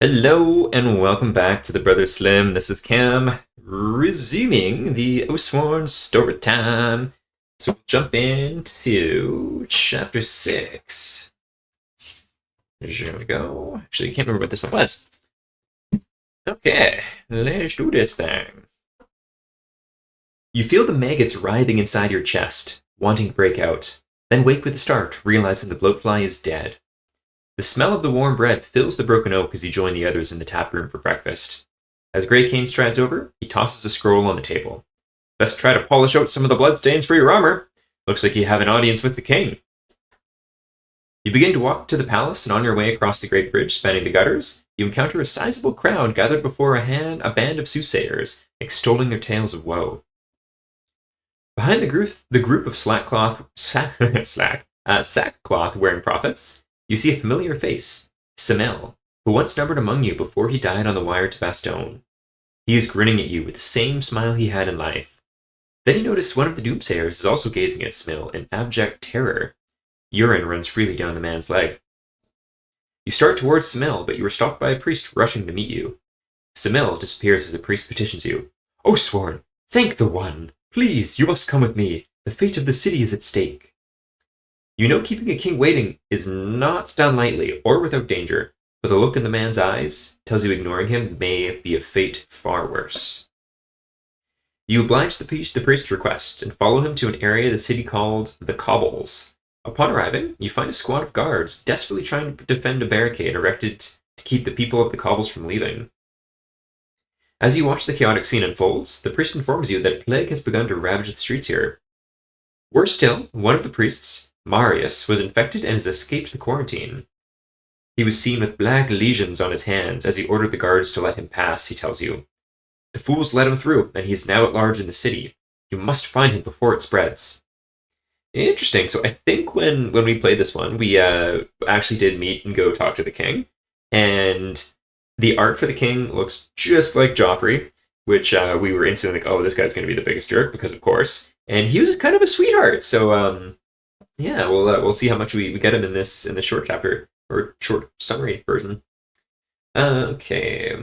Hello and welcome back to the Brother Slim. This is Cam, resuming the Oathsworn story time. So we'll jump into chapter 6. There we go. Actually, I can't remember what this one was. Okay, let's do this thing. You feel the maggots writhing inside your chest, wanting to break out, then wake with a start, realizing the bloatfly is dead. The smell of the warm bread fills the broken oak as you join the others in the tap room for breakfast. As Grey Cane strides over, he tosses a scroll on the table. Best try to polish out some of the bloodstains for your armor. Looks like you have an audience with the king. You begin to walk to the palace, and on your way across the great bridge spanning the gutters, you encounter a sizable crowd gathered before a band of soothsayers, extolling their tales of woe. Behind the group of sackcloth-wearing prophets, you see a familiar face, Samel, who once numbered among you before he died on the wire to Bastogne. He is grinning at you with the same smile he had in life. Then you notice one of the doomsayers is also gazing at Samel in abject terror. Urine runs freely down the man's leg. You start towards Samel, but you are stopped by a priest rushing to meet you. Samel disappears as the priest petitions you. Oathsworn, thank the One! Please, you must come with me. The fate of the city is at stake. You know keeping a king waiting is not done lightly or without danger, but the look in the man's eyes tells you ignoring him may be a fate far worse. You oblige the priest's request and follow him to an area of the city called the Cobbles. Upon arriving, you find a squad of guards desperately trying to defend a barricade erected to keep the people of the Cobbles from leaving. As you watch the chaotic scene unfolds, the priest informs you that a plague has begun to ravage the streets here. Worse still, one of the priests, Marius, was infected and has escaped the quarantine. He was seen with black lesions on his hands as he ordered the guards to let him pass, he tells you. The fools let him through, and he is now at large in the city. You must find him before it spreads. Interesting. So I think when we played this one, we actually did meet and go talk to the king. And the art for the king looks just like Joffrey, which we were instantly like, oh, this guy's going to be the biggest jerk, because of course. And he was kind of a sweetheart, so yeah, we'll see how much we get him in this short chapter or short summary version. Okay,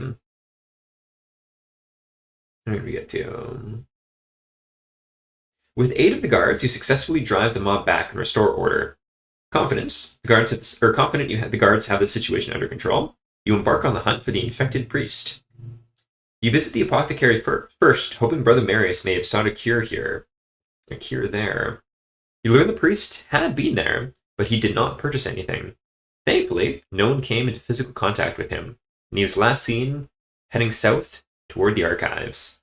where did we get to? With aid of the guards, you successfully drive the mob back and restore order. Confident the guards have the situation under control, you embark on the hunt for the infected priest. You visit the apothecary first, hoping Brother Marius may have sought a cure here. A cure there. You learn the priest had been there, but he did not purchase anything. Thankfully, no one came into physical contact with him, and he was last seen heading south toward the archives.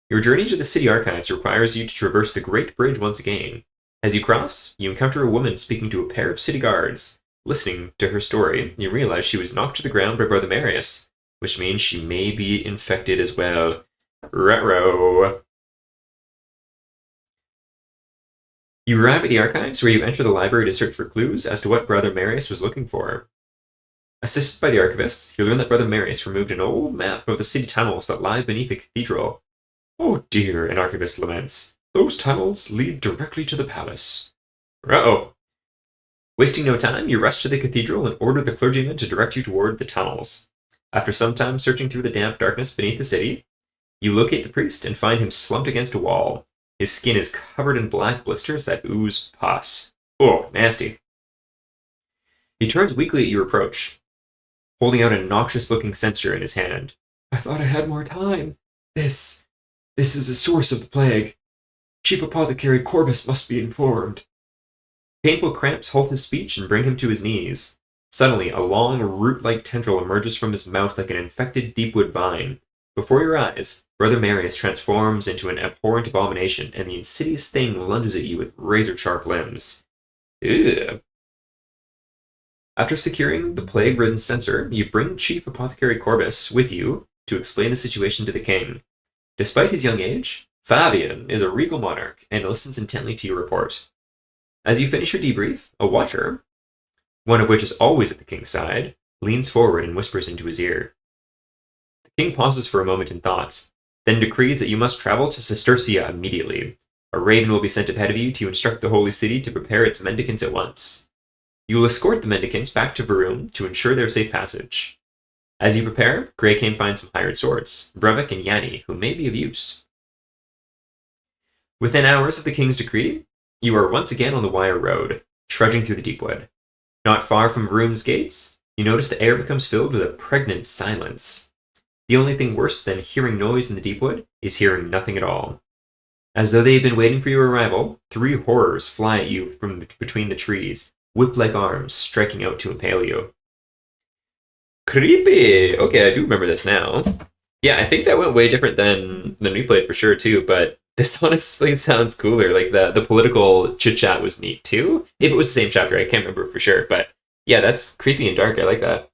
Your journey to the city archives requires you to traverse the Great Bridge once again. As you cross, you encounter a woman speaking to a pair of city guards. Listening to her story, you realize she was knocked to the ground by Brother Marius, which means she may be infected as well. Ruh-roh. You arrive at the archives, where you enter the library to search for clues as to what Brother Marius was looking for. Assisted by the archivists, you learn that Brother Marius removed an old map of the city tunnels that lie beneath the cathedral. Oh dear, an archivist laments. Those tunnels lead directly to the palace. Uh-oh. Wasting no time, you rush to the cathedral and order the clergyman to direct you toward the tunnels. After some time searching through the damp darkness beneath the city, you locate the priest and find him slumped against a wall. His skin is covered in black blisters that ooze pus. Oh, nasty. He turns weakly at your approach, holding out a noxious-looking censer in his hand. I thought I had more time. This is the source of the plague. Chief Apothecary Corbus must be informed. Painful cramps halt his speech and bring him to his knees. Suddenly, a long, root-like tendril emerges from his mouth like an infected Deepwood vine. Before your eyes, Brother Marius transforms into an abhorrent abomination, and the insidious thing lunges at you with razor-sharp limbs. Ugh. After securing the plague-ridden censer, you bring Chief Apothecary Corbus with you to explain the situation to the king. Despite his young age, Fabian is a regal monarch and listens intently to your report. As you finish your debrief, a watcher, one of which is always at the king's side, leans forward and whispers into his ear. The king pauses for a moment in thought, then decrees that you must travel to Sestercia immediately. A raven will be sent ahead of you to instruct the holy city to prepare its mendicants at once. You will escort the mendicants back to Varum to ensure their safe passage. As you prepare, Greycane finds some hired swords, Brevik and Yanni, who may be of use. Within hours of the king's decree, you are once again on the Wire Road, trudging through the Deepwood. Not far from Vroom's gates, you notice the air becomes filled with a pregnant silence. The only thing worse than hearing noise in the Deepwood is hearing nothing at all. As though they had been waiting for your arrival, 3 horrors fly at you from between the trees, whip-like arms striking out to impale you. Creepy! Okay, I do remember this now. Yeah, I think that went way different than we played for sure too, but this honestly sounds cooler. Like the political chit-chat was neat too. If it was the same chapter, I can't remember for sure, but yeah, that's creepy and dark. I like that.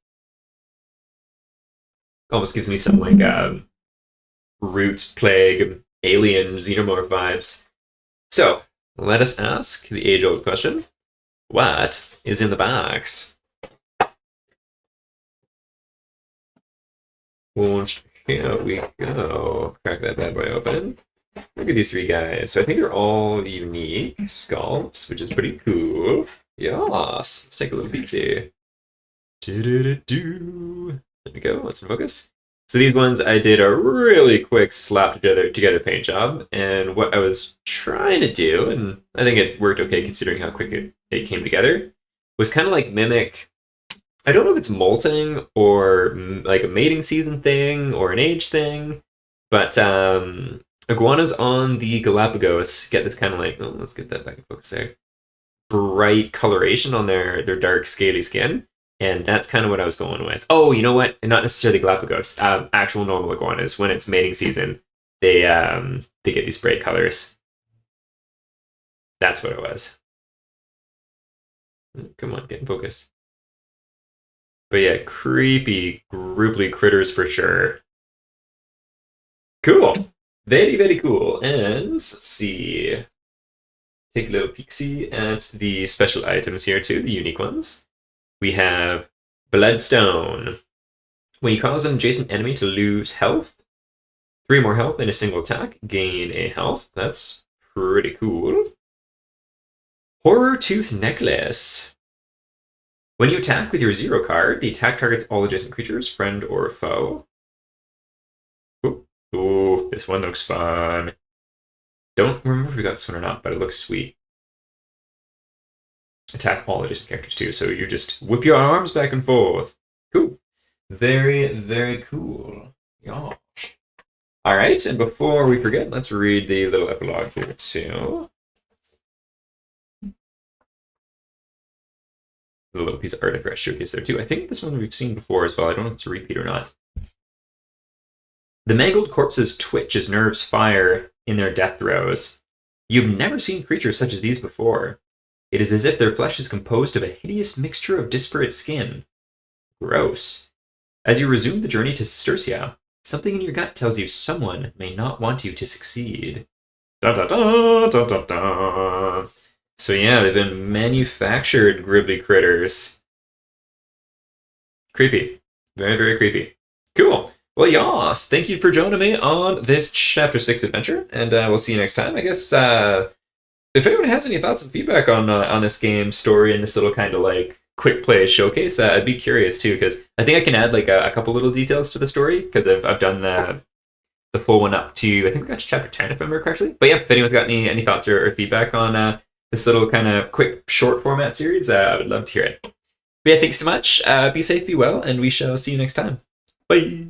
Almost gives me some like Roots, Plague, Alien, Xenomorph vibes. So, let us ask the age-old question. What is in the box? Here we go. Crack that bad boy open. Look at these 3 guys. So I think they're all unique sculpts, which is pretty cool. Yes. Let's take a little peek-see. There we go. Let's focus. So these ones I did a really quick slap together paint job, and what I was trying to do, and I think it worked okay considering how quick it came together, was kind of like mimic, I don't know if it's molting or like a mating season thing or an age thing, but iguanas on the Galapagos get this kind of like, oh, let's get that back in focus there, bright coloration on their dark scaly skin. And that's kind of what I was going with. Oh, you know what? Not necessarily Galapagos. Actual normal iguanas, when it's mating season, they get these bright colors. That's what it was. Come on, get in focus. But yeah, creepy, grouply critters for sure. Cool. Very, very cool. And let's see. Take a little peek-see at the special items here too, the unique ones. We have Bloodstone. When you cause an adjacent enemy to lose health, 3 more health in a single attack, gain a health. That's pretty cool. Horror Tooth Necklace. When you attack with your 0 card, the attack targets all adjacent creatures, friend or foe. Ooh, this one looks fun. Don't remember if we got this one or not, but it looks sweet. Attack all adjacent characters too, so you just whip your arms back and forth. Cool. Very, very cool. Yeah. Alright, and before we forget, let's read the little epilogue here too. The little piece of art I forgot to showcase there too. I think this one we've seen before as well. I don't know if it's a repeat or not. The mangled corpses twitch as nerves fire in their death throes. You've never seen creatures such as these before. It is as if their flesh is composed of a hideous mixture of disparate skin. Gross. As you resume the journey to Cistercia, something in your gut tells you someone may not want you to succeed. Da da da da da da. So yeah, they've been manufactured gribbly critters. Creepy. Very, very creepy. Cool. Well, yas, thank you for joining me on this Chapter 6 adventure, and we'll see you next time. I guess, if anyone has any thoughts and feedback on this game story and this little kind of like quick play showcase, I'd be curious too, because I think I can add like a couple little details to the story, because I've done the full one up to, I think we got to chapter 10 if I remember correctly. But yeah, if anyone's got any thoughts or feedback on this little kind of quick short format series, I would love to hear it. But yeah, thanks so much. Be safe, be well, and we shall see you next time. Bye!